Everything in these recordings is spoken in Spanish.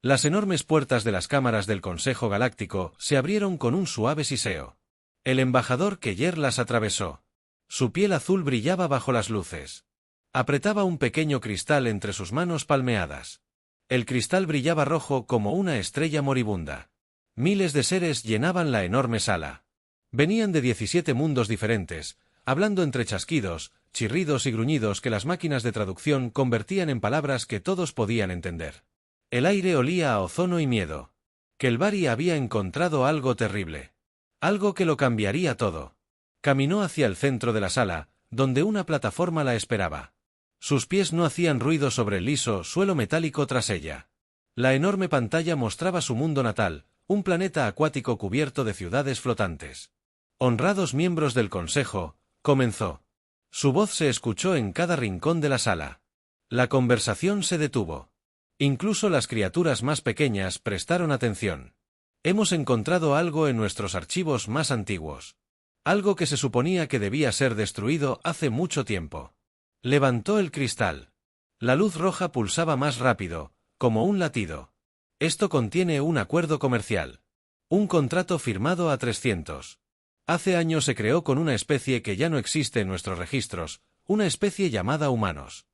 Las enormes puertas de las cámaras del Consejo Galáctico se abrieron con un suave siseo. El embajador Keller las atravesó. Su piel azul brillaba bajo las luces. Apretaba un pequeño cristal entre sus manos palmeadas. El cristal brillaba rojo como una estrella moribunda. Miles de seres llenaban la enorme sala. Venían de 17 mundos diferentes, hablando entre chasquidos, chirridos y gruñidos que las máquinas de traducción convertían en palabras que todos podían entender. El aire olía a ozono y miedo. Kelvari había encontrado algo terrible. Algo que lo cambiaría todo. Caminó hacia el centro de la sala, donde una plataforma la esperaba. Sus pies no hacían ruido sobre el liso suelo metálico tras ella. La enorme pantalla mostraba su mundo natal, un planeta acuático cubierto de ciudades flotantes. Honrados miembros del Consejo, comenzó. Su voz se escuchó en cada rincón de la sala. La conversación se detuvo. Incluso las criaturas más pequeñas prestaron atención. Hemos encontrado algo en nuestros archivos más antiguos. Algo que se suponía que debía ser destruido hace mucho tiempo. Levantó el cristal. La luz roja pulsaba más rápido, como un latido. Esto contiene un acuerdo comercial. Un contrato firmado a 300. Hace años se creó con una especie que ya no existe en nuestros registros, una especie llamada humanos.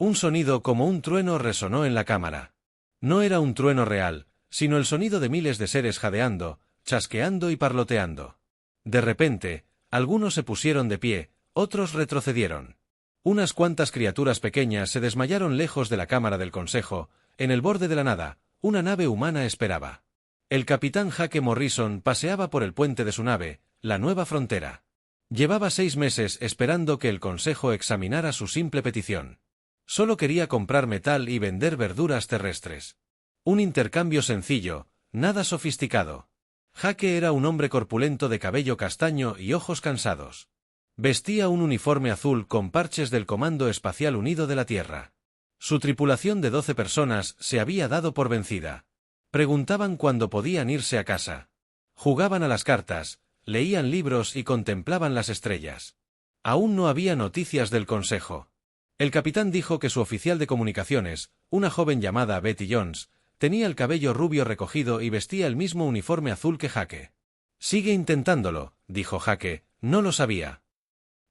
Un sonido como un trueno resonó en la cámara. No era un trueno real, sino el sonido de miles de seres jadeando, chasqueando y parloteando. De repente, algunos se pusieron de pie, otros retrocedieron. Unas cuantas criaturas pequeñas se desmayaron lejos de la cámara del Consejo. En el borde de la nada, una nave humana esperaba. El capitán Jake Morrison paseaba por el puente de su nave, la Nueva Frontera. Llevaba 6 meses esperando que el Consejo examinara su simple petición. Solo quería comprar metal y vender verduras terrestres. Un intercambio sencillo, nada sofisticado. Jake era un hombre corpulento de cabello castaño y ojos cansados. Vestía un uniforme azul con parches del Comando Espacial Unido de la Tierra. Su tripulación de 12 personas se había dado por vencida. Preguntaban cuándo podían irse a casa. Jugaban a las cartas, leían libros y contemplaban las estrellas. Aún no había noticias del Consejo. El capitán dijo que su oficial de comunicaciones, una joven llamada Betty Jones, tenía el cabello rubio recogido y vestía el mismo uniforme azul que Jake. «Sigue intentándolo», dijo Jake, «no lo sabía».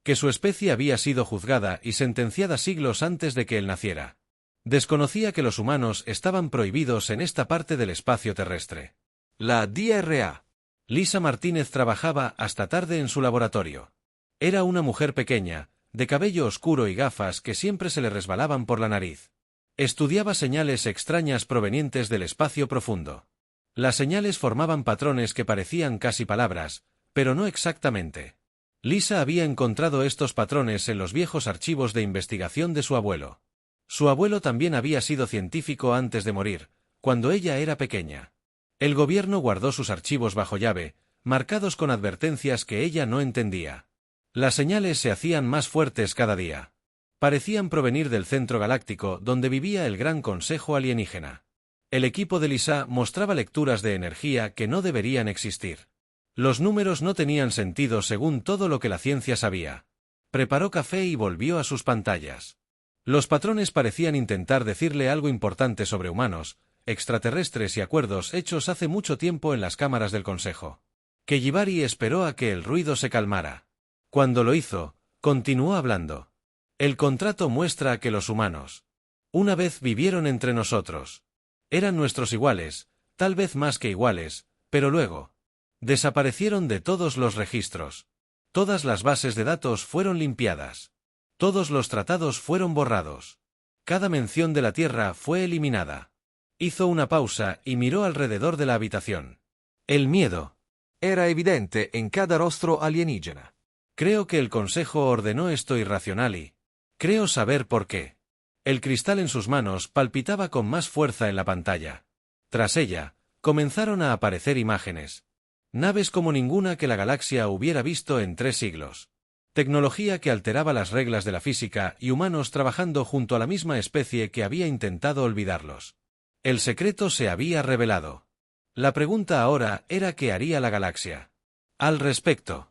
Que su especie había sido juzgada y sentenciada siglos antes de que él naciera. Desconocía que los humanos estaban prohibidos en esta parte del espacio terrestre. La DRA. Lisa Martínez trabajaba hasta tarde en su laboratorio. Era una mujer pequeña, de cabello oscuro y gafas que siempre se le resbalaban por la nariz. Estudiaba señales extrañas provenientes del espacio profundo. Las señales formaban patrones que parecían casi palabras, pero no exactamente. Lisa había encontrado estos patrones en los viejos archivos de investigación de su abuelo. Su abuelo también había sido científico antes de morir, cuando ella era pequeña. El gobierno guardó sus archivos bajo llave, marcados con advertencias que ella no entendía. Las señales se hacían más fuertes cada día. Parecían provenir del centro galáctico donde vivía el Gran Consejo Alienígena. El equipo de Lisa mostraba lecturas de energía que no deberían existir. Los números no tenían sentido según todo lo que la ciencia sabía. Preparó café y volvió a sus pantallas. Los patrones parecían intentar decirle algo importante sobre humanos, extraterrestres y acuerdos hechos hace mucho tiempo en las cámaras del Consejo. Kelvari esperó a que el ruido se calmara. Cuando lo hizo, continuó hablando. El contrato muestra que los humanos una vez vivieron entre nosotros. Eran nuestros iguales, tal vez más que iguales, pero luego desaparecieron de todos los registros. Todas las bases de datos fueron limpiadas. Todos los tratados fueron borrados. Cada mención de la Tierra fue eliminada. Hizo una pausa y miró alrededor de la habitación. El miedo era evidente en cada rostro alienígena. Creo que el Consejo ordenó esto irracional y creo saber por qué. El cristal en sus manos palpitaba con más fuerza en la pantalla. Tras ella, comenzaron a aparecer imágenes. Naves como ninguna que la galaxia hubiera visto en 3 siglos. Tecnología que alteraba las reglas de la física y humanos trabajando junto a la misma especie que había intentado olvidarlos. El secreto se había revelado. La pregunta ahora era ¿qué haría la galaxia? Al respecto.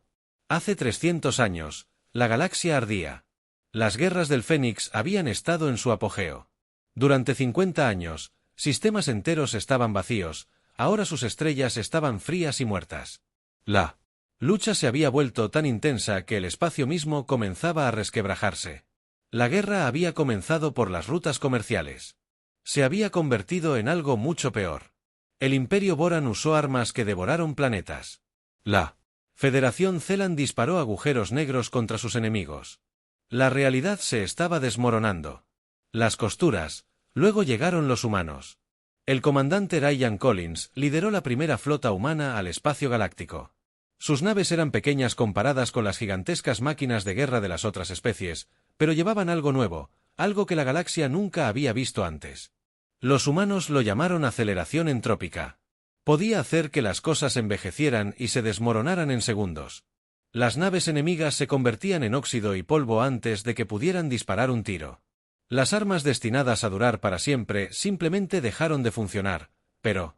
Hace 300 años, la galaxia ardía. Las guerras del Fénix habían estado en su apogeo. Durante 50 años, Sistemas enteros estaban vacíos, ahora sus estrellas estaban frías y muertas. La lucha se había vuelto tan intensa que el espacio mismo comenzaba a resquebrajarse. La guerra había comenzado por las rutas comerciales. Se había convertido en algo mucho peor. El Imperio Boran usó armas que devoraron planetas. La Federación Celan disparó agujeros negros contra sus enemigos. La realidad se estaba desmoronando. Las costuras, luego llegaron los humanos. El comandante Ryan Collins lideró la primera flota humana al espacio galáctico. Sus naves eran pequeñas comparadas con las gigantescas máquinas de guerra de las otras especies, pero llevaban algo nuevo, algo que la galaxia nunca había visto antes. Los humanos lo llamaron aceleración entrópica. Podía hacer que las cosas envejecieran y se desmoronaran en segundos. Las naves enemigas se convertían en óxido y polvo antes de que pudieran disparar un tiro. Las armas destinadas a durar para siempre simplemente dejaron de funcionar, pero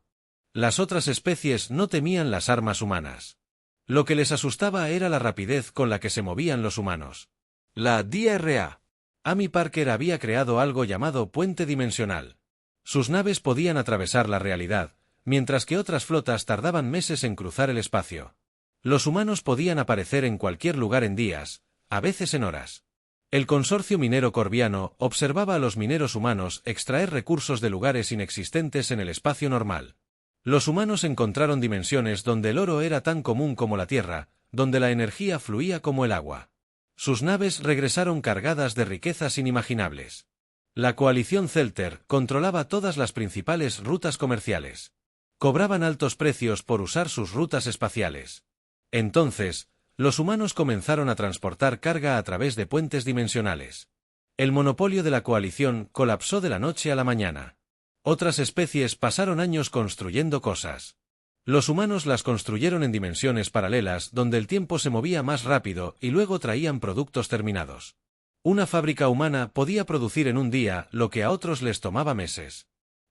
las otras especies no temían las armas humanas. Lo que les asustaba era la rapidez con la que se movían los humanos. La DRA. Amy Parker había creado algo llamado puente dimensional. Sus naves podían atravesar la realidad, mientras que otras flotas tardaban meses en cruzar el espacio. Los humanos podían aparecer en cualquier lugar en días, a veces en horas. El consorcio minero corviano observaba a los mineros humanos extraer recursos de lugares inexistentes en el espacio normal. Los humanos encontraron dimensiones donde el oro era tan común como la tierra, donde la energía fluía como el agua. Sus naves regresaron cargadas de riquezas inimaginables. La coalición Celter controlaba todas las principales rutas comerciales. Cobraban altos precios por usar sus rutas espaciales. Entonces, los humanos comenzaron a transportar carga a través de puentes dimensionales. El monopolio de la coalición colapsó de la noche a la mañana. Otras especies pasaron años construyendo cosas. Los humanos las construyeron en dimensiones paralelas donde el tiempo se movía más rápido y luego traían productos terminados. Una fábrica humana podía producir en un día lo que a otros les tomaba meses.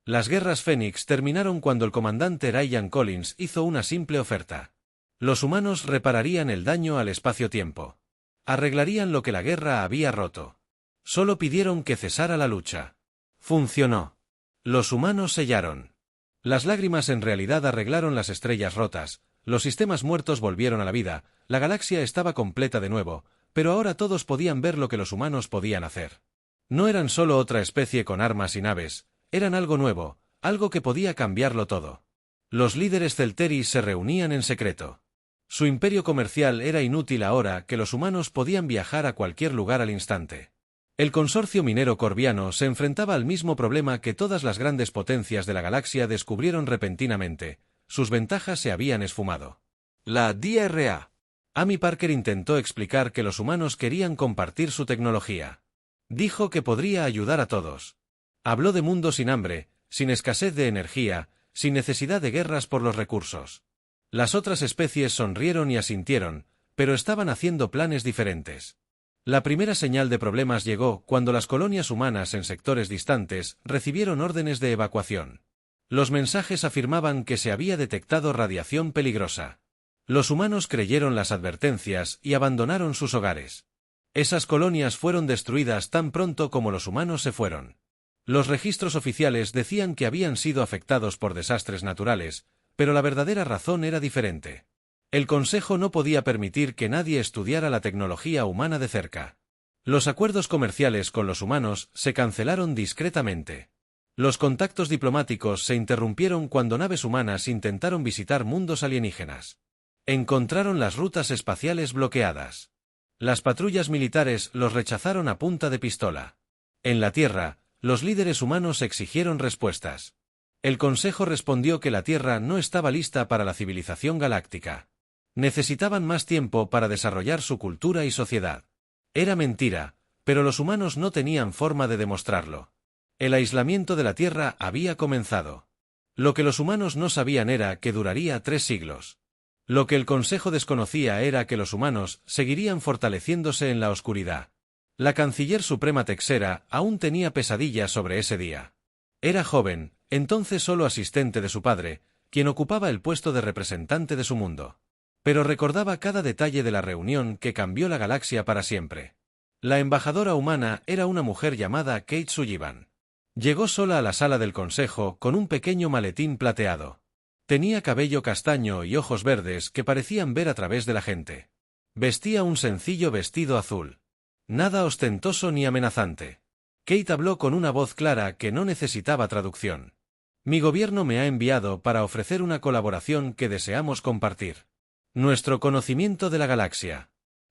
Las guerras Fénix terminaron cuando el comandante Ryan Collins hizo una simple oferta. Los humanos repararían el daño al espacio-tiempo. Arreglarían lo que la guerra había roto. Solo pidieron que cesara la lucha. Funcionó. Los humanos sellaron. Las lágrimas en realidad arreglaron las estrellas rotas, los sistemas muertos volvieron a la vida, la galaxia estaba completa de nuevo, pero ahora todos podían ver lo que los humanos podían hacer. No eran solo otra especie con armas y naves, eran algo nuevo, algo que podía cambiarlo todo. Los líderes Celteris se reunían en secreto. Su imperio comercial era inútil ahora que los humanos podían viajar a cualquier lugar al instante. El consorcio minero corviano se enfrentaba al mismo problema que todas las grandes potencias de la galaxia descubrieron repentinamente: sus ventajas se habían esfumado. La DRA. Amy Parker intentó explicar que los humanos querían compartir su tecnología. Dijo que podría ayudar a todos. Habló de mundo sin hambre, sin escasez de energía, sin necesidad de guerras por los recursos. Las otras especies sonrieron y asintieron, pero estaban haciendo planes diferentes. La primera señal de problemas llegó cuando las colonias humanas en sectores distantes recibieron órdenes de evacuación. Los mensajes afirmaban que se había detectado radiación peligrosa. Los humanos creyeron las advertencias y abandonaron sus hogares. Esas colonias fueron destruidas tan pronto como los humanos se fueron. Los registros oficiales decían que habían sido afectados por desastres naturales, pero la verdadera razón era diferente. El Consejo no podía permitir que nadie estudiara la tecnología humana de cerca. Los acuerdos comerciales con los humanos se cancelaron discretamente. Los contactos diplomáticos se interrumpieron cuando naves humanas intentaron visitar mundos alienígenas. Encontraron las rutas espaciales bloqueadas. Las patrullas militares los rechazaron a punta de pistola. En la Tierra, los líderes humanos exigieron respuestas. El Consejo respondió que la Tierra no estaba lista para la civilización galáctica. Necesitaban más tiempo para desarrollar su cultura y sociedad. Era mentira, pero los humanos no tenían forma de demostrarlo. El aislamiento de la Tierra había comenzado. Lo que los humanos no sabían era que duraría 3 siglos. Lo que el Consejo desconocía era que los humanos seguirían fortaleciéndose en la oscuridad. La canciller suprema Texera aún tenía pesadillas sobre ese día. Era joven, entonces solo asistente de su padre, quien ocupaba el puesto de representante de su mundo. Pero recordaba cada detalle de la reunión que cambió la galaxia para siempre. La embajadora humana era una mujer llamada Kate Sullivan. Llegó sola a la sala del consejo con un pequeño maletín plateado. Tenía cabello castaño y ojos verdes que parecían ver a través de la gente. Vestía un sencillo vestido azul. Nada ostentoso ni amenazante. Kate habló con una voz clara que no necesitaba traducción. Mi gobierno me ha enviado para ofrecer una colaboración que deseamos compartir. Nuestro conocimiento de la galaxia.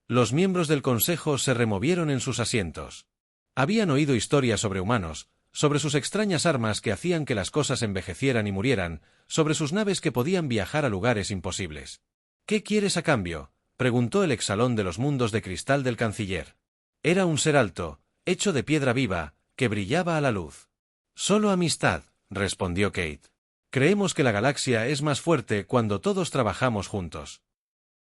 Los miembros del consejo se removieron en sus asientos. Habían oído historias sobre humanos, sobre sus extrañas armas que hacían que las cosas envejecieran y murieran, sobre sus naves que podían viajar a lugares imposibles. ¿Qué quieres a cambio?, preguntó el exalón de los mundos de cristal del canciller. Era un ser alto, hecho de piedra viva, que brillaba a la luz. Solo amistad, respondió Kate. Creemos que la galaxia es más fuerte cuando todos trabajamos juntos.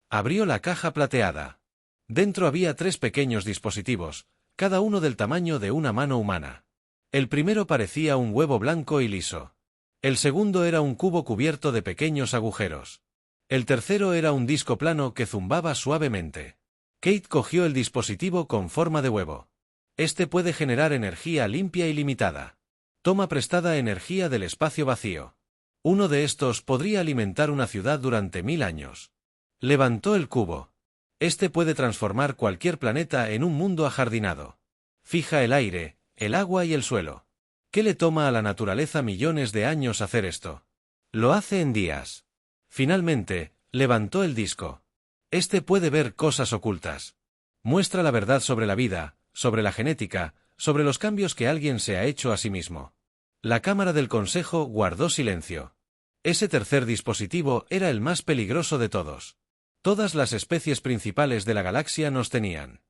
Abrió la caja plateada. Dentro había 3 pequeños dispositivos, cada uno del tamaño de una mano humana. El primero parecía un huevo blanco y liso. El segundo era un cubo cubierto de pequeños agujeros. El tercero era un disco plano que zumbaba suavemente. Kate cogió el dispositivo con forma de huevo. Este puede generar energía limpia y limitada. Toma prestada energía del espacio vacío. Uno de estos podría alimentar una ciudad durante 1000 años. Levantó el cubo. Este puede transformar cualquier planeta en un mundo ajardinado. Fija el aire, el agua y el suelo. ¿Qué le toma a la naturaleza millones de años hacer esto? Lo hace en días. Finalmente, levantó el disco. Este puede ver cosas ocultas. Muestra la verdad sobre la vida, sobre la genética, sobre los cambios que alguien se ha hecho a sí mismo. La Cámara del Consejo guardó silencio. Ese tercer dispositivo era el más peligroso de todos. Todas las especies principales de la galaxia nos tenían.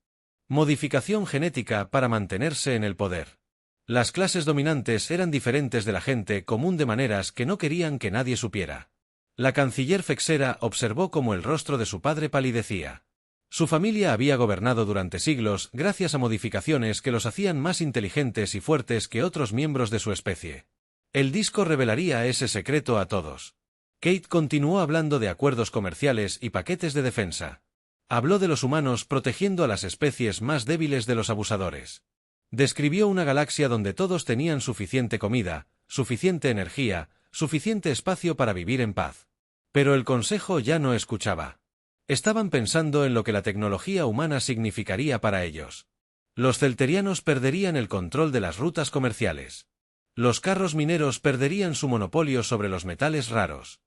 Modificación genética para mantenerse en el poder. Las clases dominantes eran diferentes de la gente común de maneras que no querían que nadie supiera. La canciller Fexera observó cómo el rostro de su padre palidecía. Su familia había gobernado durante siglos gracias a modificaciones que los hacían más inteligentes y fuertes que otros miembros de su especie. El disco revelaría ese secreto a todos. Kate continuó hablando de acuerdos comerciales y paquetes de defensa. Habló de los humanos protegiendo a las especies más débiles de los abusadores. Describió una galaxia donde todos tenían suficiente comida, suficiente energía, suficiente espacio para vivir en paz. Pero el consejo ya no escuchaba. Estaban pensando en lo que la tecnología humana significaría para ellos. Los celterianos perderían el control de las rutas comerciales. Los carros mineros perderían su monopolio sobre los metales raros.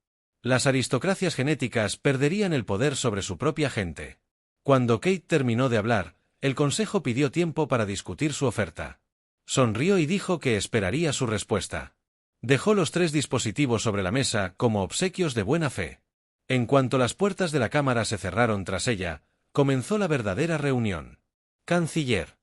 Las aristocracias genéticas perderían el poder sobre su propia gente. Cuando Kate terminó de hablar, el consejo pidió tiempo para discutir su oferta. Sonrió y dijo que esperaría su respuesta. Dejó los 3 dispositivos sobre la mesa como obsequios de buena fe. En cuanto las puertas de la cámara se cerraron tras ella, comenzó la verdadera reunión. Canciller.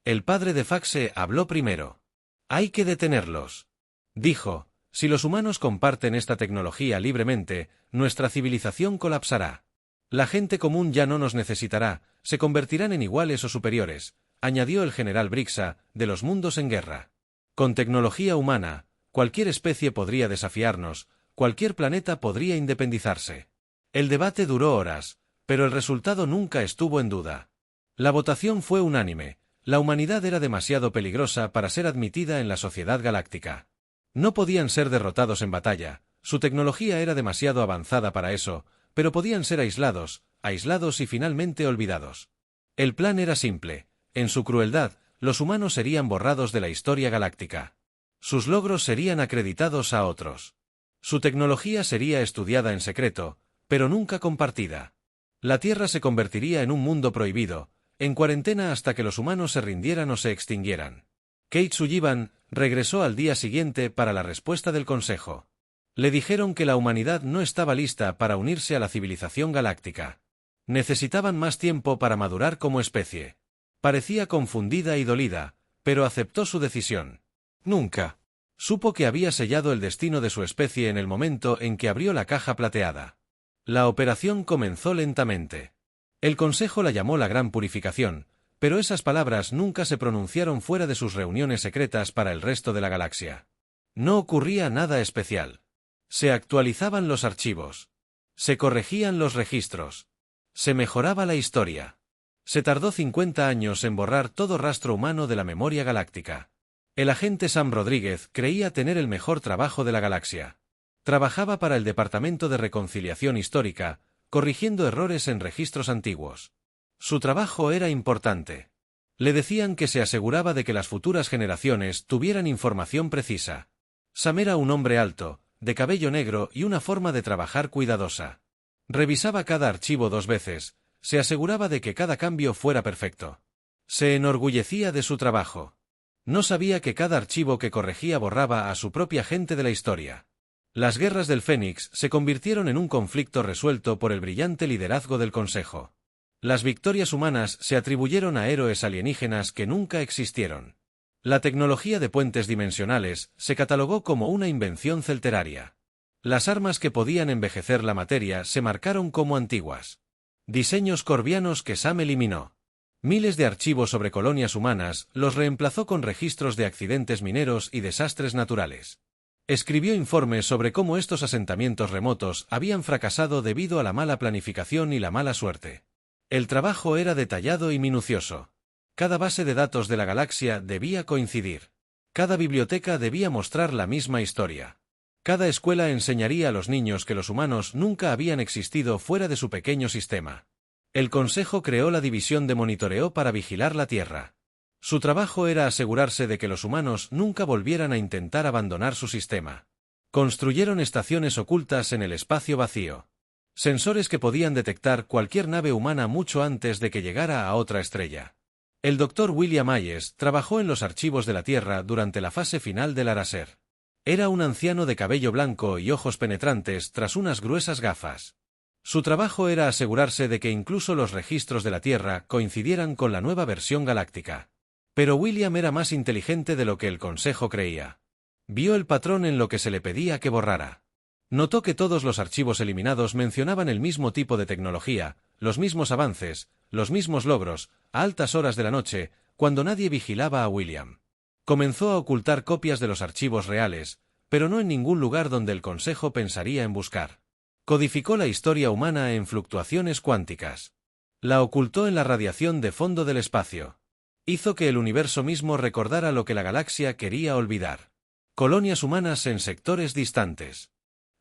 El padre de Faxe habló primero. Hay que detenerlos. Dijo. Si los humanos comparten esta tecnología libremente, nuestra civilización colapsará. La gente común ya no nos necesitará, se convertirán en iguales o superiores, añadió el general Brixa, de los mundos en guerra. Con tecnología humana, cualquier especie podría desafiarnos, cualquier planeta podría independizarse. El debate duró horas, pero el resultado nunca estuvo en duda. La votación fue unánime, la humanidad era demasiado peligrosa para ser admitida en la sociedad galáctica. No podían ser derrotados en batalla, su tecnología era demasiado avanzada para eso, pero podían ser aislados y finalmente olvidados. El plan era simple, en su crueldad, los humanos serían borrados de la historia galáctica. Sus logros serían acreditados a otros. Su tecnología sería estudiada en secreto, pero nunca compartida. La Tierra se convertiría en un mundo prohibido, en cuarentena hasta que los humanos se rindieran o se extinguieran. Kate Sullivan regresó al día siguiente para la respuesta del consejo. Le dijeron que la humanidad no estaba lista para unirse a la civilización galáctica. Necesitaban más tiempo para madurar como especie. Parecía confundida y dolida, pero aceptó su decisión. Nunca. Supo que había sellado el destino de su especie en el momento en que abrió la caja plateada. La operación comenzó lentamente. El consejo la llamó la Gran Purificación, pero esas palabras nunca se pronunciaron fuera de sus reuniones secretas para el resto de la galaxia. No ocurría nada especial. Se actualizaban los archivos. Se corregían los registros. Se mejoraba la historia. Se tardó 50 años en borrar todo rastro humano de la memoria galáctica. El agente Sam Rodríguez creía tener el mejor trabajo de la galaxia. Trabajaba para el Departamento de Reconciliación Histórica, corrigiendo errores en registros antiguos. Su trabajo era importante. Le decían que se aseguraba de que las futuras generaciones tuvieran información precisa. Sam era un hombre alto, de cabello negro y una forma de trabajar cuidadosa. Revisaba cada archivo 2 veces, se aseguraba de que cada cambio fuera perfecto. Se enorgullecía de su trabajo. No sabía que cada archivo que corregía borraba a su propia gente de la historia. Las guerras del Fénix se convirtieron en un conflicto resuelto por el brillante liderazgo del Consejo. Las victorias humanas se atribuyeron a héroes alienígenas que nunca existieron. La tecnología de puentes dimensionales se catalogó como una invención celteraria. Las armas que podían envejecer la materia se marcaron como antiguas. Diseños corvianos que Sam eliminó. Miles de archivos sobre colonias humanas los reemplazó con registros de accidentes mineros y desastres naturales. Escribió informes sobre cómo estos asentamientos remotos habían fracasado debido a la mala planificación y la mala suerte. El trabajo era detallado y minucioso. Cada base de datos de la galaxia debía coincidir. Cada biblioteca debía mostrar la misma historia. Cada escuela enseñaría a los niños que los humanos nunca habían existido fuera de su pequeño sistema. El Consejo creó la división de monitoreo para vigilar la Tierra. Su trabajo era asegurarse de que los humanos nunca volvieran a intentar abandonar su sistema. Construyeron estaciones ocultas en el espacio vacío. Sensores que podían detectar cualquier nave humana mucho antes de que llegara a otra estrella. El Dr. William Hayes trabajó en los archivos de la Tierra durante la fase final del Araser. Era un anciano de cabello blanco y ojos penetrantes tras unas gruesas gafas. Su trabajo era asegurarse de que incluso los registros de la Tierra coincidieran con la nueva versión galáctica. Pero William era más inteligente de lo que el Consejo creía. Vio el patrón en lo que se le pedía que borrara. Notó que todos los archivos eliminados mencionaban el mismo tipo de tecnología, los mismos avances, los mismos logros, a altas horas de la noche, cuando nadie vigilaba a William. Comenzó a ocultar copias de los archivos reales, pero no en ningún lugar donde el Consejo pensaría en buscar. Codificó la historia humana en fluctuaciones cuánticas. La ocultó en la radiación de fondo del espacio. Hizo que el universo mismo recordara lo que la galaxia quería olvidar. Colonias humanas en sectores distantes.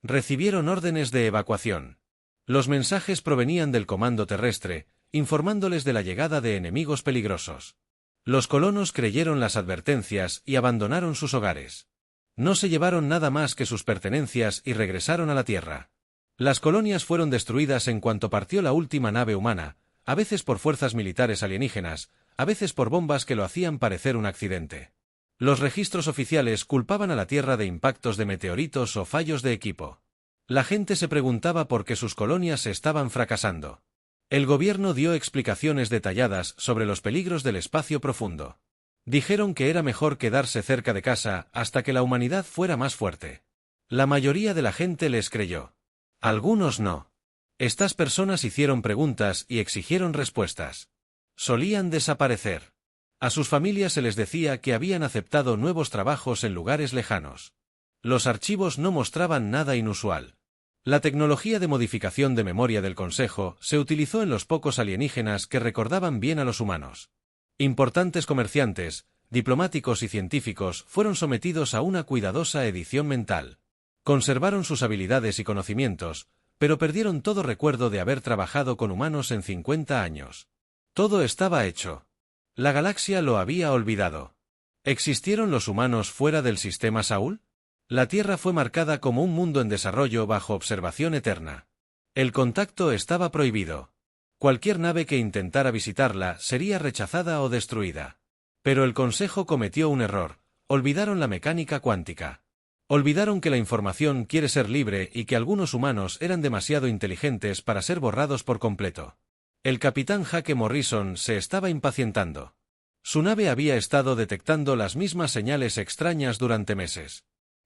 Recibieron órdenes de evacuación. Los mensajes provenían del comando terrestre, informándoles de la llegada de enemigos peligrosos. Los colonos creyeron las advertencias y abandonaron sus hogares. No se llevaron nada más que sus pertenencias y regresaron a la Tierra. Las colonias fueron destruidas en cuanto partió la última nave humana, a veces por fuerzas militares alienígenas, a veces por bombas que lo hacían parecer un accidente. Los registros oficiales culpaban a la Tierra de impactos de meteoritos o fallos de equipo. La gente se preguntaba por qué sus colonias estaban fracasando. El gobierno dio explicaciones detalladas sobre los peligros del espacio profundo. Dijeron que era mejor quedarse cerca de casa hasta que la humanidad fuera más fuerte. La mayoría de la gente les creyó. Algunos no. Estas personas hicieron preguntas y exigieron respuestas. Solían desaparecer. A sus familias se les decía que habían aceptado nuevos trabajos en lugares lejanos. Los archivos no mostraban nada inusual. La tecnología de modificación de memoria del Consejo se utilizó en los pocos alienígenas que recordaban bien a los humanos. Importantes comerciantes, diplomáticos y científicos fueron sometidos a una cuidadosa edición mental. Conservaron sus habilidades y conocimientos, pero perdieron todo recuerdo de haber trabajado con humanos en 50 años. Todo estaba hecho. La galaxia lo había olvidado. ¿Existieron los humanos fuera del sistema Saúl? La Tierra fue marcada como un mundo en desarrollo bajo observación eterna. El contacto estaba prohibido. Cualquier nave que intentara visitarla sería rechazada o destruida. Pero el Consejo cometió un error. Olvidaron la mecánica cuántica. Olvidaron que la información quiere ser libre y que algunos humanos eran demasiado inteligentes para ser borrados por completo. El capitán Jake Morrison se estaba impacientando. Su nave había estado detectando las mismas señales extrañas durante meses.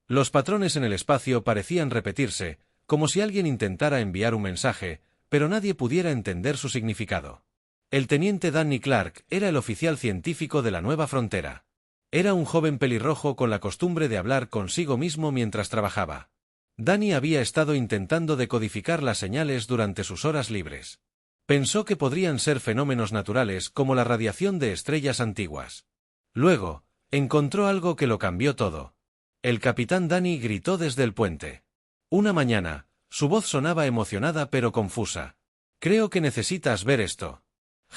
Los patrones en el espacio parecían repetirse, como si alguien intentara enviar un mensaje, pero nadie pudiera entender su significado. El teniente Danny Clark era el oficial científico de la Nueva Frontera. Era un joven pelirrojo con la costumbre de hablar consigo mismo mientras trabajaba. Danny había estado intentando decodificar las señales durante sus horas libres. Pensó que podrían ser fenómenos naturales como la radiación de estrellas antiguas. Luego, Encontró algo que lo cambió todo. El capitán Danny gritó desde el puente. Una mañana, su voz sonaba emocionada pero confusa. Creo que necesitas ver esto.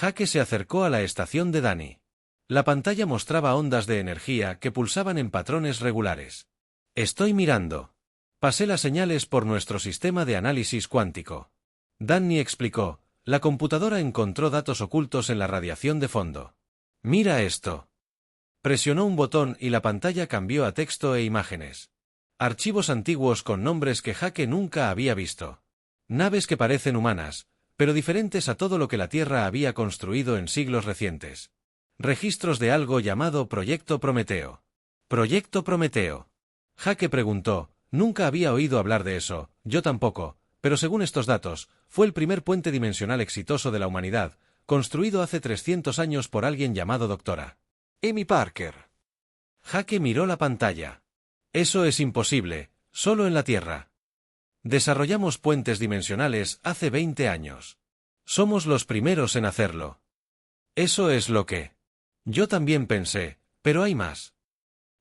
Jake se acercó a la estación de Danny. La pantalla mostraba ondas de energía que pulsaban en patrones regulares. Estoy mirando. Pasé las señales por nuestro sistema de análisis cuántico. Danny explicó, la computadora encontró datos ocultos en la radiación de fondo. Mira esto. Presionó un botón y la pantalla cambió a texto e imágenes. Archivos antiguos con nombres que Jake nunca había visto. Naves que parecen humanas, pero diferentes a todo lo que la Tierra había construido en siglos recientes. Registros de algo llamado Proyecto Prometeo. ¿Proyecto Prometeo? Jake preguntó, nunca había oído hablar de eso, yo tampoco, pero según estos datos, fue el primer puente dimensional exitoso de la humanidad, construido hace 300 años por alguien llamado Dra. Amy Parker. Jake miró la pantalla. Eso es imposible, solo en la Tierra. Desarrollamos puentes dimensionales hace 20 años. Somos los primeros en hacerlo. Eso es lo que... Yo también pensé, pero hay más.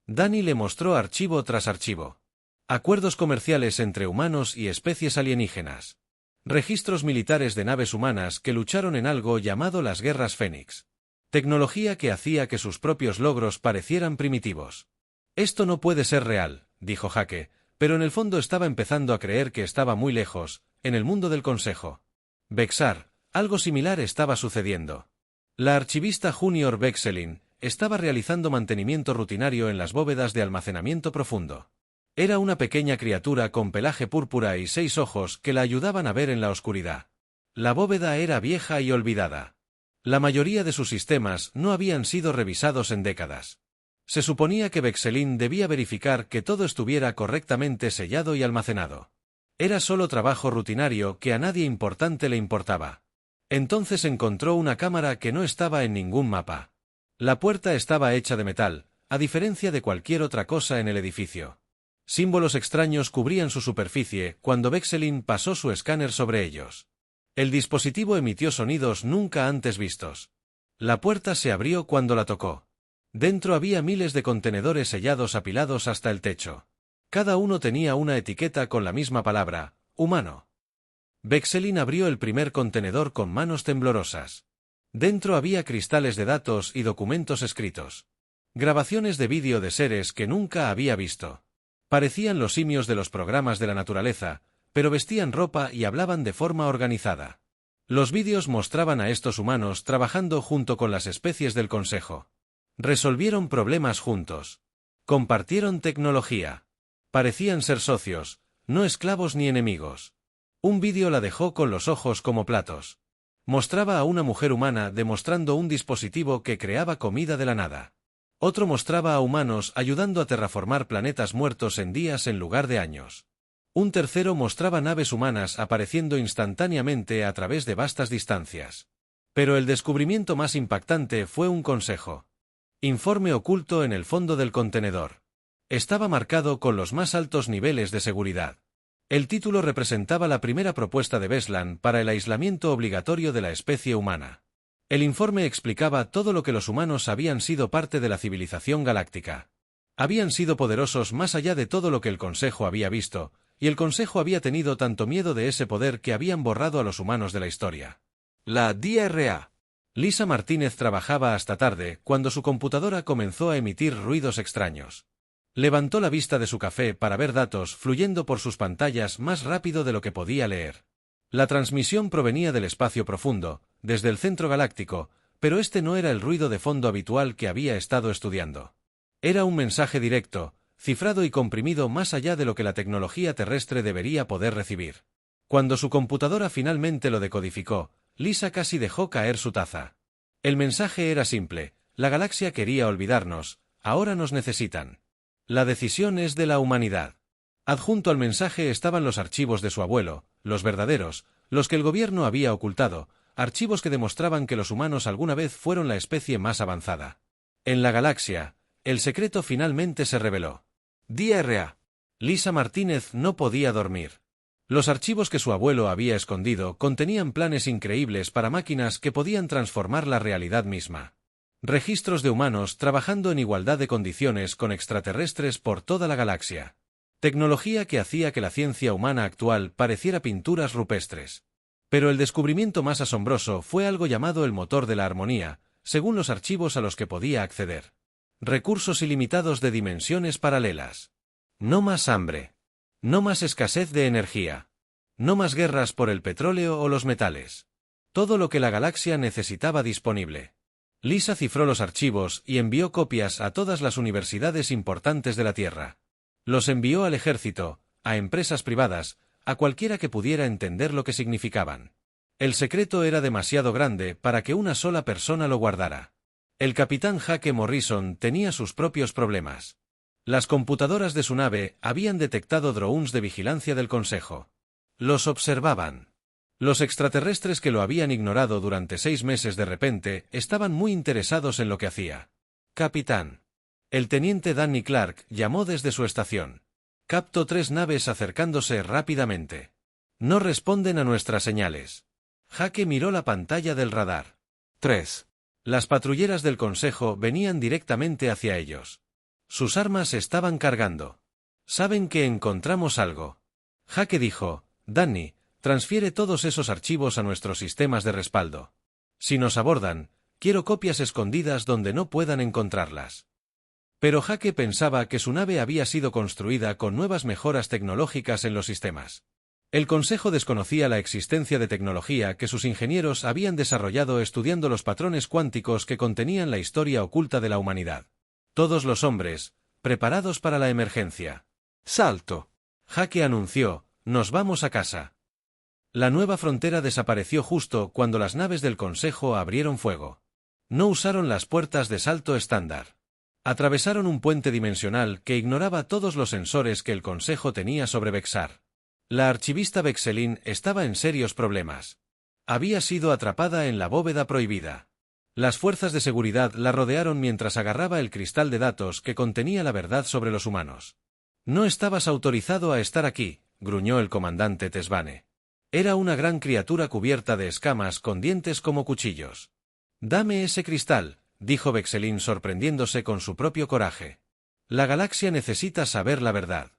Danny le mostró archivo tras archivo. Acuerdos comerciales entre humanos y especies alienígenas. Registros militares de naves humanas que lucharon en algo llamado las Guerras Fénix. Tecnología que hacía que sus propios logros parecieran primitivos. Esto no puede ser real, dijo Jake, pero en el fondo estaba empezando a creer que estaba muy lejos, en el mundo del Consejo. Bexar, algo similar estaba sucediendo. La archivista Junior Bexelin estaba realizando mantenimiento rutinario en las bóvedas de almacenamiento profundo. Era una pequeña criatura con pelaje púrpura y 6 ojos que la ayudaban a ver en la oscuridad. La bóveda era vieja y olvidada. La mayoría de sus sistemas no habían sido revisados en décadas. Se suponía que Bexelin debía verificar que todo estuviera correctamente sellado y almacenado. Era solo trabajo rutinario que a nadie importante le importaba. Entonces encontró una cámara que no estaba en ningún mapa. La puerta estaba hecha de metal, a diferencia de cualquier otra cosa en el edificio. Símbolos extraños cubrían su superficie cuando Bexelin pasó su escáner sobre ellos. El dispositivo emitió sonidos nunca antes vistos. La puerta se abrió cuando la tocó. Dentro había miles de contenedores sellados apilados hasta el techo. Cada uno tenía una etiqueta con la misma palabra, humano. Bexelin abrió el primer contenedor con manos temblorosas. Dentro había cristales de datos y documentos escritos. Grabaciones de vídeo de seres que nunca había visto. Parecían los simios de los programas de la naturaleza, pero vestían ropa y hablaban de forma organizada. Los vídeos mostraban a estos humanos trabajando junto con las especies del Consejo. Resolvieron problemas juntos. Compartieron tecnología. Parecían ser socios, no esclavos ni enemigos. Un vídeo la dejó con los ojos como platos. Mostraba a una mujer humana demostrando un dispositivo que creaba comida de la nada. Otro mostraba a humanos ayudando a terraformar planetas muertos en días en lugar de años. Un tercero mostraba naves humanas apareciendo instantáneamente a través de vastas distancias. Pero el descubrimiento más impactante fue un consejo. Informe oculto en el fondo del contenedor. Estaba marcado con los más altos niveles de seguridad. El título representaba la primera propuesta de Beslan para el aislamiento obligatorio de la especie humana. El informe explicaba todo lo que los humanos habían sido parte de la civilización galáctica. Habían sido poderosos más allá de todo lo que el Consejo había visto, y el Consejo había tenido tanto miedo de ese poder que habían borrado a los humanos de la historia. La DRA. Lisa Martínez trabajaba hasta tarde cuando su computadora comenzó a emitir ruidos extraños. Levantó la vista de su café para ver datos fluyendo por sus pantallas más rápido de lo que podía leer. La transmisión provenía del espacio profundo, desde el centro galáctico, pero este no era el ruido de fondo habitual que había estado estudiando. Era un mensaje directo, cifrado y comprimido más allá de lo que la tecnología terrestre debería poder recibir. Cuando su computadora finalmente lo decodificó, Lisa casi dejó caer su taza. El mensaje era simple: la galaxia quería olvidarnos, ahora nos necesitan. La decisión es de la humanidad. Adjunto al mensaje estaban los archivos de su abuelo, los verdaderos, los que el gobierno había ocultado, archivos que demostraban que los humanos alguna vez fueron la especie más avanzada. En la galaxia, el secreto finalmente se reveló. DRA. Lisa Martínez no podía dormir. Los archivos que su abuelo había escondido contenían planes increíbles para máquinas que podían transformar la realidad misma. Registros de humanos trabajando en igualdad de condiciones con extraterrestres por toda la galaxia. Tecnología que hacía que la ciencia humana actual pareciera pinturas rupestres. Pero el descubrimiento más asombroso fue algo llamado el motor de la armonía, según los archivos a los que podía acceder. Recursos ilimitados de dimensiones paralelas. No más hambre. No más escasez de energía. No más guerras por el petróleo o los metales. Todo lo que la galaxia necesitaba disponible. Lisa cifró los archivos y envió copias a todas las universidades importantes de la Tierra. Los envió al ejército, a empresas privadas, a cualquiera que pudiera entender lo que significaban. El secreto era demasiado grande para que una sola persona lo guardara. El capitán Jake Morrison tenía sus propios problemas. Las computadoras de su nave habían detectado drones de vigilancia del Consejo. Los observaban. Los extraterrestres que lo habían ignorado durante 6 meses de repente estaban muy interesados en lo que hacía. Capitán. El teniente Danny Clark llamó desde su estación. Capto 3 naves acercándose rápidamente. No responden a nuestras señales. Jake miró la pantalla del radar. 3. Las patrulleras del Consejo venían directamente hacia ellos. Sus armas estaban cargando. Saben que encontramos algo. Jake dijo, Danny, transfiere todos esos archivos a nuestros sistemas de respaldo. Si nos abordan, quiero copias escondidas donde no puedan encontrarlas. Pero Jake pensaba que su nave había sido construida con nuevas mejoras tecnológicas en los sistemas. El Consejo desconocía la existencia de tecnología que sus ingenieros habían desarrollado estudiando los patrones cuánticos que contenían la historia oculta de la humanidad. Todos los hombres, preparados para la emergencia. ¡Salto! Jake anunció, nos vamos a casa. La nueva frontera desapareció justo cuando las naves del Consejo abrieron fuego. No usaron las puertas de salto estándar. Atravesaron un puente dimensional que ignoraba todos los sensores que el Consejo tenía sobre Vexar. La archivista Vexelin estaba en serios problemas. Había sido atrapada en la bóveda prohibida. Las fuerzas de seguridad la rodearon mientras agarraba el cristal de datos que contenía la verdad sobre los humanos. No estabas autorizado a estar aquí, gruñó el comandante Tesbane. Era una gran criatura cubierta de escamas con dientes como cuchillos. Dame ese cristal, dijo Vexelin sorprendiéndose con su propio coraje. La galaxia necesita saber la verdad.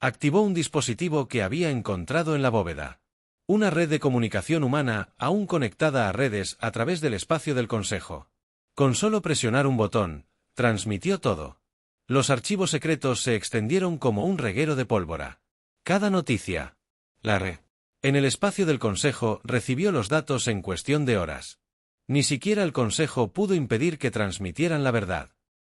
Activó un dispositivo que había encontrado en la bóveda. Una red de comunicación humana aún conectada a redes a través del espacio del Consejo. Con solo presionar un botón, transmitió todo. Los archivos secretos se extendieron como un reguero de pólvora. Cada noticia. La red. En el espacio del Consejo recibió los datos en cuestión de horas. Ni siquiera el Consejo pudo impedir que transmitieran la verdad.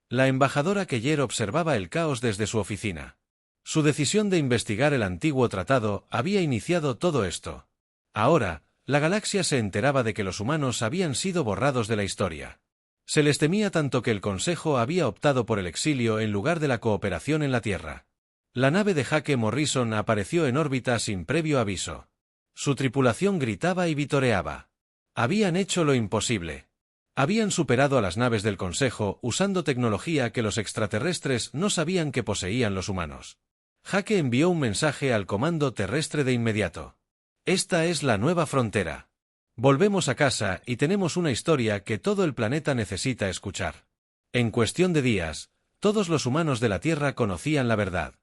La embajadora Keller observaba el caos desde su oficina. Su decisión de investigar el antiguo tratado había iniciado todo esto. Ahora, la galaxia se enteraba de que los humanos habían sido borrados de la historia. Se les temía tanto que el Consejo había optado por el exilio en lugar de la cooperación en la Tierra. La nave de Jake Morrison apareció en órbita sin previo aviso. Su tripulación gritaba y vitoreaba. Habían hecho lo imposible. Habían superado a las naves del Consejo usando tecnología que los extraterrestres no sabían que poseían los humanos. Jake envió un mensaje al comando terrestre de inmediato. Esta es la nueva frontera. Volvemos a casa y tenemos una historia que todo el planeta necesita escuchar. En cuestión de días, todos los humanos de la Tierra conocían la verdad.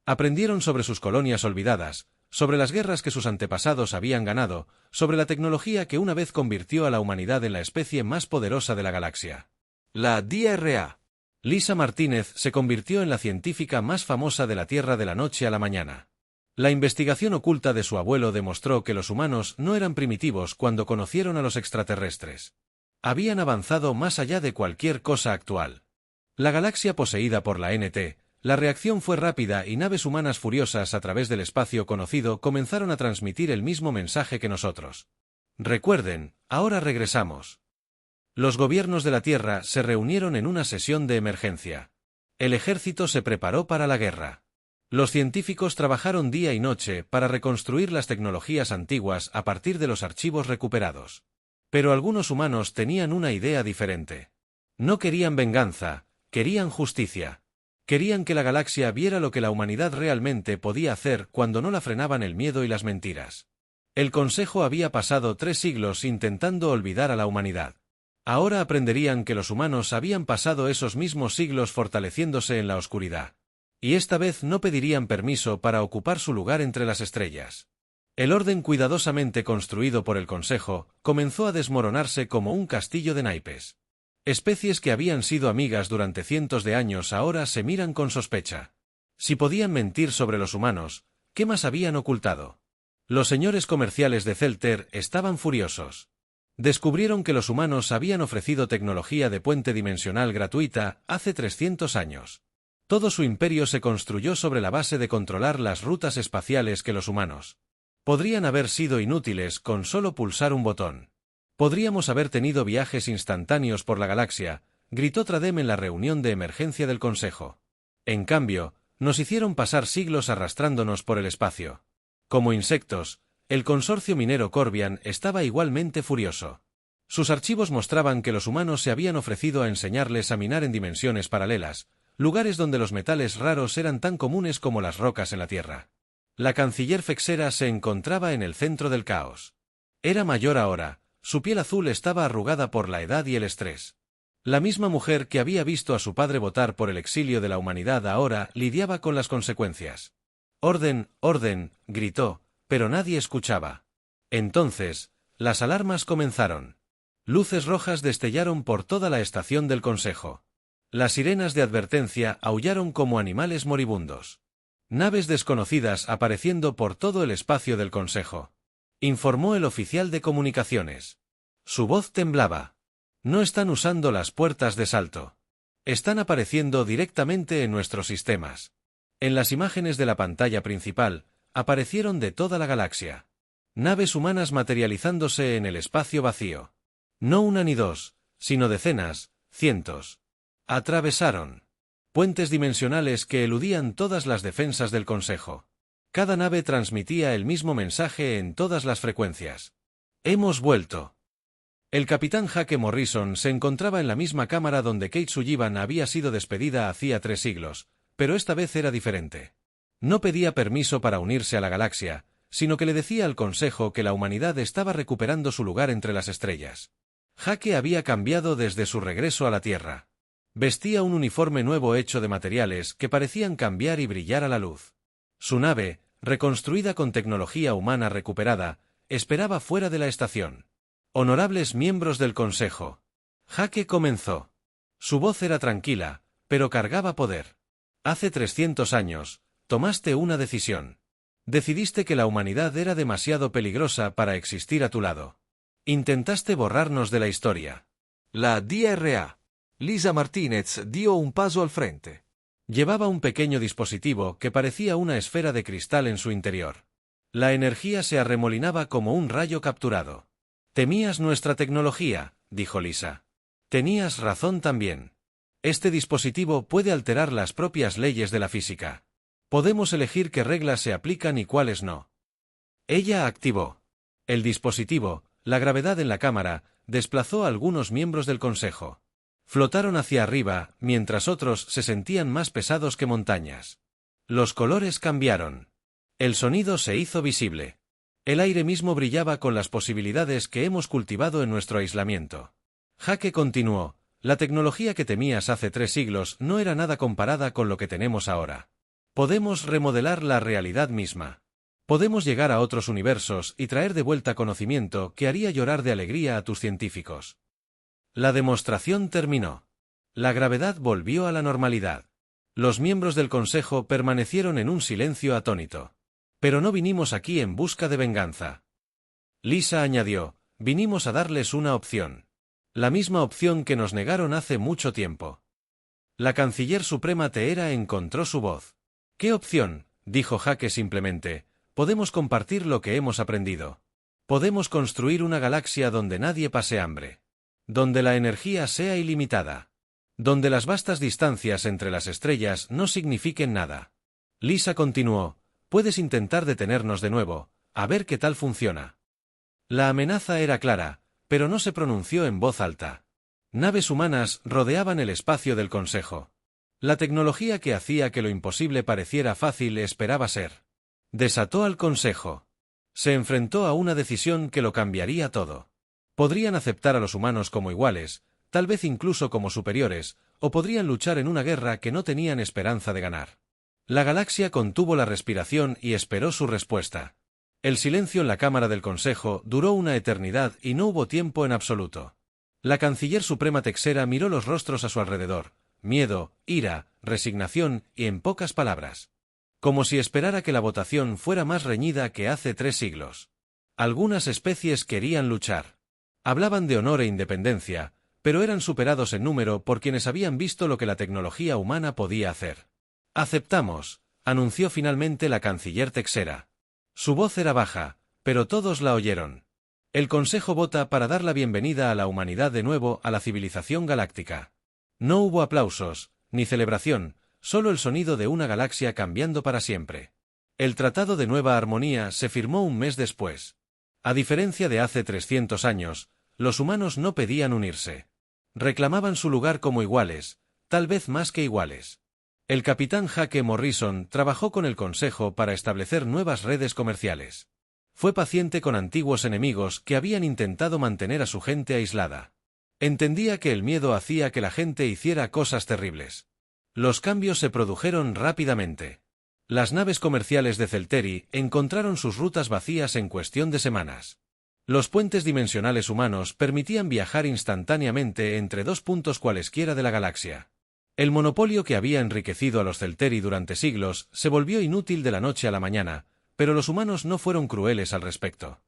Aprendieron sobre sus colonias olvidadas, sobre las guerras que sus antepasados habían ganado, sobre la tecnología que una vez convirtió a la humanidad en la especie más poderosa de la galaxia. La DRA. Lisa Martínez se convirtió en la científica más famosa de la Tierra de la noche a la mañana. La investigación oculta de su abuelo demostró que los humanos no eran primitivos cuando conocieron a los extraterrestres. Habían avanzado más allá de cualquier cosa actual. La galaxia poseída por la NT, la reacción fue rápida y naves humanas furiosas a través del espacio conocido comenzaron a transmitir el mismo mensaje que nosotros. Recuerden, ahora regresamos. Los gobiernos de la Tierra se reunieron en una sesión de emergencia. El ejército se preparó para la guerra. Los científicos trabajaron día y noche para reconstruir las tecnologías antiguas a partir de los archivos recuperados. Pero algunos humanos tenían una idea diferente. No querían venganza, querían justicia. Querían que la galaxia viera lo que la humanidad realmente podía hacer cuando no la frenaban el miedo y las mentiras. El Consejo había pasado 3 siglos intentando olvidar a la humanidad. Ahora aprenderían que los humanos habían pasado esos mismos siglos fortaleciéndose en la oscuridad. Y esta vez no pedirían permiso para ocupar su lugar entre las estrellas. El orden cuidadosamente construido por el Consejo comenzó a desmoronarse como un castillo de naipes. Especies que habían sido amigas durante cientos de años ahora se miran con sospecha. Si podían mentir sobre los humanos, ¿qué más habían ocultado? Los señores comerciales de Celter estaban furiosos. Descubrieron que los humanos habían ofrecido tecnología de puente dimensional gratuita hace 300 años. Todo su imperio se construyó sobre la base de controlar las rutas espaciales que los humanos podrían haber sido inútiles con solo pulsar un botón. Podríamos haber tenido viajes instantáneos por la galaxia, gritó Tradem en la reunión de emergencia del Consejo. En cambio, nos hicieron pasar siglos arrastrándonos por el espacio. Como insectos, el consorcio minero Corbian estaba igualmente furioso. Sus archivos mostraban que los humanos se habían ofrecido a enseñarles a minar en dimensiones paralelas, lugares donde los metales raros eran tan comunes como las rocas en la Tierra. La canciller Fexera se encontraba en el centro del caos. Era mayor ahora, su piel azul estaba arrugada por la edad y el estrés. La misma mujer que había visto a su padre votar por el exilio de la humanidad ahora lidiaba con las consecuencias. «¡Orden, orden!», gritó, pero nadie escuchaba. Entonces, las alarmas comenzaron. Luces rojas destellaron por toda la estación del Consejo. Las sirenas de advertencia aullaron como animales moribundos. Naves desconocidas apareciendo por todo el espacio del Consejo. Informó el oficial de comunicaciones. Su voz temblaba. No están usando las puertas de salto. Están apareciendo directamente en nuestros sistemas. En las imágenes de la pantalla principal, aparecieron de toda la galaxia. Naves humanas materializándose en el espacio vacío. No una ni dos, sino decenas, cientos. Atravesaron puentes dimensionales que eludían todas las defensas del Consejo. Cada nave transmitía el mismo mensaje en todas las frecuencias. «Hemos vuelto». El capitán Jake Morrison se encontraba en la misma cámara donde Kate Sullivan había sido despedida hacía 3 siglos, pero esta vez era diferente. No pedía permiso para unirse a la galaxia, sino que le decía al Consejo que la humanidad estaba recuperando su lugar entre las estrellas. Jake había cambiado desde su regreso a la Tierra. Vestía un uniforme nuevo hecho de materiales que parecían cambiar y brillar a la luz. Su nave, reconstruida con tecnología humana recuperada, esperaba fuera de la estación. «Honorables miembros del Consejo». Jake comenzó. Su voz era tranquila, pero cargaba poder. Hace 300 años, tomaste una decisión. Decidiste que la humanidad era demasiado peligrosa para existir a tu lado. Intentaste borrarnos de la historia. La DRA. Lisa Martínez dio un paso al frente. Llevaba un pequeño dispositivo que parecía una esfera de cristal en su interior. La energía se arremolinaba como un rayo capturado. «Temías nuestra tecnología», dijo Lisa. «Tenías razón también. Este dispositivo puede alterar las propias leyes de la física. Podemos elegir qué reglas se aplican y cuáles no». Ella activó. El dispositivo, la gravedad en la cámara, desplazó a algunos miembros del Consejo. Flotaron hacia arriba, mientras otros se sentían más pesados que montañas. Los colores cambiaron. El sonido se hizo visible. El aire mismo brillaba con las posibilidades que hemos cultivado en nuestro aislamiento. Jake continuó, la tecnología que temías hace 3 siglos no era nada comparada con lo que tenemos ahora. Podemos remodelar la realidad misma. Podemos llegar a otros universos y traer de vuelta conocimiento que haría llorar de alegría a tus científicos. La demostración terminó. La gravedad volvió a la normalidad. Los miembros del Consejo permanecieron en un silencio atónito. Pero no vinimos aquí en busca de venganza. Lisa añadió, vinimos a darles una opción. La misma opción que nos negaron hace mucho tiempo. La canciller suprema Teera encontró su voz. ¿Qué opción?, dijo Jake simplemente. Podemos compartir lo que hemos aprendido. Podemos construir una galaxia donde nadie pase hambre. Donde la energía sea ilimitada. Donde las vastas distancias entre las estrellas no signifiquen nada. Lisa continuó, puedes intentar detenernos de nuevo, a ver qué tal funciona. La amenaza era clara, pero no se pronunció en voz alta. Naves humanas rodeaban el espacio del Consejo. La tecnología que hacía que lo imposible pareciera fácil esperaba ser. Desató al Consejo. Se enfrentó a una decisión que lo cambiaría todo. Podrían aceptar a los humanos como iguales, tal vez incluso como superiores, o podrían luchar en una guerra que no tenían esperanza de ganar. La galaxia contuvo la respiración y esperó su respuesta. El silencio en la Cámara del Consejo duró una eternidad y no hubo tiempo en absoluto. La canciller suprema Texera miró los rostros a su alrededor, miedo, ira, resignación y en pocas palabras. Como si esperara que la votación fuera más reñida que hace 3 siglos. Algunas especies querían luchar. Hablaban de honor e independencia, pero eran superados en número por quienes habían visto lo que la tecnología humana podía hacer. Aceptamos, anunció finalmente la canciller Texera. Su voz era baja, pero todos la oyeron. El Consejo vota para dar la bienvenida a la humanidad de nuevo a la civilización galáctica. No hubo aplausos, ni celebración, solo el sonido de una galaxia cambiando para siempre. El Tratado de Nueva Armonía se firmó un mes después. A diferencia de hace 300 años, los humanos no pedían unirse. Reclamaban su lugar como iguales, tal vez más que iguales. El capitán Jake Morrison trabajó con el Consejo para establecer nuevas redes comerciales. Fue paciente con antiguos enemigos que habían intentado mantener a su gente aislada. Entendía que el miedo hacía que la gente hiciera cosas terribles. Los cambios se produjeron rápidamente. Las naves comerciales de Celteri encontraron sus rutas vacías en cuestión de semanas. Los puentes dimensionales humanos permitían viajar instantáneamente entre 2 puntos cualesquiera de la galaxia. El monopolio que había enriquecido a los Celteri durante siglos se volvió inútil de la noche a la mañana, pero los humanos no fueron crueles al respecto.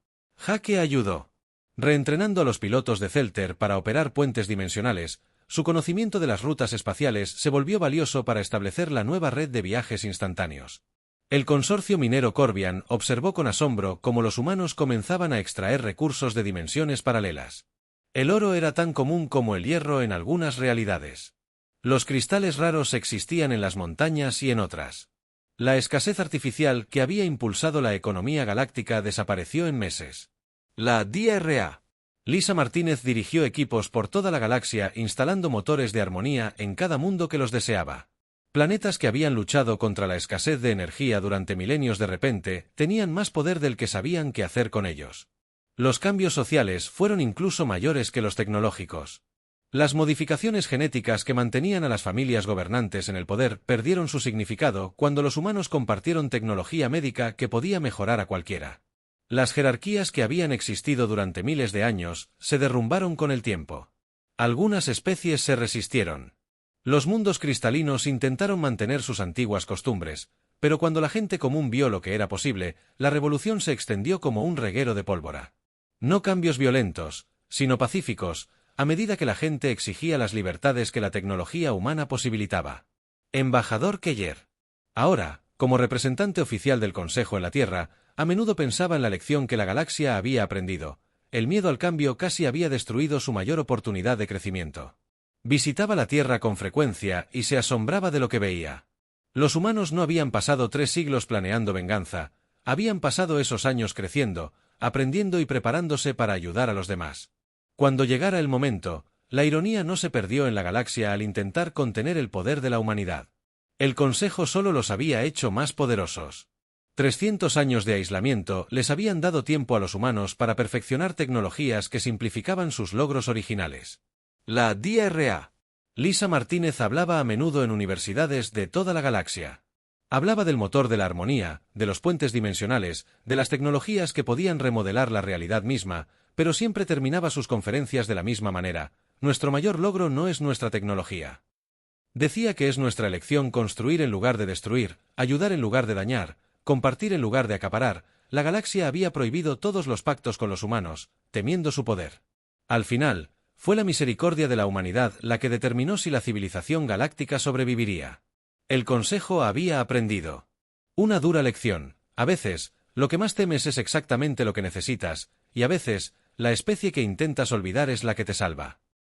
Jake ayudó. Reentrenando a los pilotos de Celter para operar puentes dimensionales, su conocimiento de las rutas espaciales se volvió valioso para establecer la nueva red de viajes instantáneos. El consorcio minero Corbian observó con asombro cómo los humanos comenzaban a extraer recursos de dimensiones paralelas. El oro era tan común como el hierro en algunas realidades. Los cristales raros existían en las montañas y en otras. La escasez artificial que había impulsado la economía galáctica desapareció en meses. La DRA. Lisa Martínez dirigió equipos por toda la galaxia instalando motores de armonía en cada mundo que los deseaba. Planetas que habían luchado contra la escasez de energía durante milenios de repente tenían más poder del que sabían qué hacer con ellos. Los cambios sociales fueron incluso mayores que los tecnológicos. Las modificaciones genéticas que mantenían a las familias gobernantes en el poder perdieron su significado cuando los humanos compartieron tecnología médica que podía mejorar a cualquiera. Las jerarquías que habían existido durante miles de años se derrumbaron con el tiempo. Algunas especies se resistieron. Los mundos cristalinos intentaron mantener sus antiguas costumbres, pero cuando la gente común vio lo que era posible, la revolución se extendió como un reguero de pólvora. No cambios violentos, sino pacíficos, a medida que la gente exigía las libertades que la tecnología humana posibilitaba. Embajador Keller. Ahora, como representante oficial del Consejo en la Tierra, a menudo pensaba en la lección que la galaxia había aprendido. El miedo al cambio casi había destruido su mayor oportunidad de crecimiento. Visitaba la Tierra con frecuencia y se asombraba de lo que veía. Los humanos no habían pasado 3 siglos planeando venganza, habían pasado esos años creciendo, aprendiendo y preparándose para ayudar a los demás. Cuando llegara el momento, la ironía no se perdió en la galaxia al intentar contener el poder de la humanidad. El Consejo solo los había hecho más poderosos. 300 años de aislamiento les habían dado tiempo a los humanos para perfeccionar tecnologías que simplificaban sus logros originales. La DRA. Lisa Martínez hablaba a menudo en universidades de toda la galaxia. Hablaba del motor de la armonía, de los puentes dimensionales, de las tecnologías que podían remodelar la realidad misma, pero siempre terminaba sus conferencias de la misma manera: nuestro mayor logro no es nuestra tecnología. Decía que es nuestra elección construir en lugar de destruir, ayudar en lugar de dañar, compartir en lugar de acaparar. La galaxia había prohibido todos los pactos con los humanos, temiendo su poder. Al final, fue la misericordia de la humanidad la que determinó si la civilización galáctica sobreviviría. El Consejo había aprendido una dura lección: a veces, lo que más temes es exactamente lo que necesitas, y a veces, la especie que intentas olvidar es la que te salva.